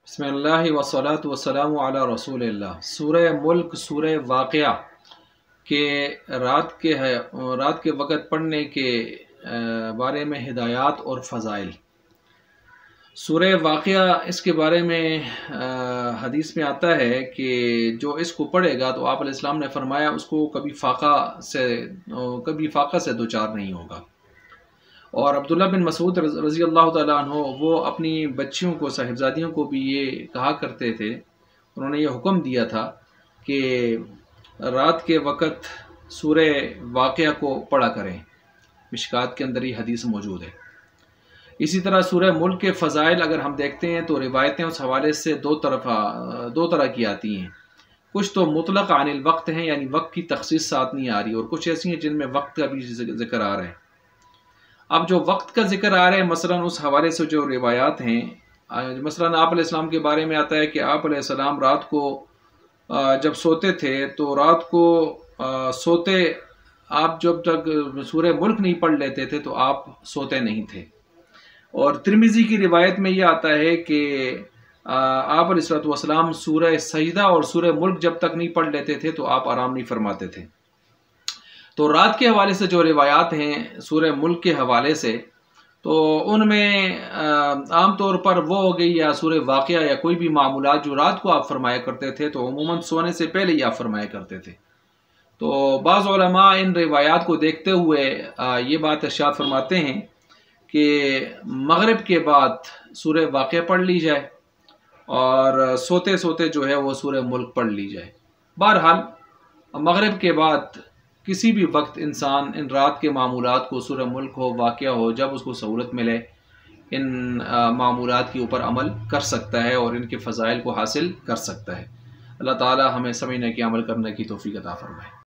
بسم اللہ والصلاة والسلام علی رسول اللہ۔ سورہ ملک سورہ واقعہ کے رات کے وقت پڑھنے کے بارے میں ہدایات اور فضائل۔ سورہ واقعہ اس کے بارے میں حدیث میں آتا ہے کہ جو اس کو پڑھے گا تو آپ علیہ السلام نے فرمایا اس کو کبھی فاقہ سے دوچار نہیں ہوگا۔ اور عبداللہ بن مسعود رضی اللہ تعالیٰ عنہ وہ اپنی بچیوں کو، صاحبزادیوں کو بھی یہ کہا کرتے تھے، انہوں نے یہ حکم دیا تھا کہ رات کے وقت سورہ واقعہ کو پڑھا کریں۔ مشکات کے اندر یہ حدیث موجود ہے۔ اسی طرح سورہ ملک کے فضائل اگر ہم دیکھتے ہیں تو روایتیں اس حوالے سے دو طرح کی آتی ہیں۔ کچھ تو مطلق عن الوقت ہیں، یعنی وقت کی تخصیص ساتھ نہیں آ رہی، اور کچھ ایسی ہیں جن میں وقت کا بھی ذکر آ رہا ہے۔ اب جو وقت کا ذکر آ رہا ہے، مثلا اس حوالے سے جو روایات ہیں، مثلا آپ علیہ السلام کے بارے میں آتا ہے کہ آپ علیہ السلام رات کو جب سوتے تھے تو رات کو سوتے آپ جب تک سورہ ملک نہیں پڑھ لیتے تھے تو آپ سوتے نہیں تھے۔ اور ترمذی کی روایت میں یہ آتا ہے کہ آپ علیہ السلام سورہ سجدہ اور سورہ ملک جب تک نہیں پڑھ لیتے تھے تو آپ آرام نہیں فرماتے تھے۔ تو رات کے حوالے سے جو روایات ہیں سورہ ملک کے حوالے سے، تو ان میں عام طور پر وہ ہو گئی یا سورہ واقعہ یا کوئی بھی معمولات جو رات کو آپ فرمایا کرتے تھے تو عموماً سونے سے پہلے ہی آپ فرمایا کرتے تھے۔ تو بعض علماء ان روایات کو دیکھتے ہوئے یہ بات ارشاد فرماتے ہیں کہ مغرب کے بعد سورہ واقعہ پڑھ لی جائے اور سوتے سوتے جو ہے وہ سورہ ملک پڑھ لی جائے۔ بہرحال مغرب کے بعد کسی بھی وقت انسان ان رات کے معمولات کو، سورہ ملک ہو، واقعہ ہو، جب اس کو سہولت ملے ان معمولات کے اوپر عمل کر سکتا ہے اور ان کے فضائل کو حاصل کر سکتا ہے۔ اللہ تعالی ہمیں سمجھنے کی، عمل کرنے کی توفیق عطا فرمائے۔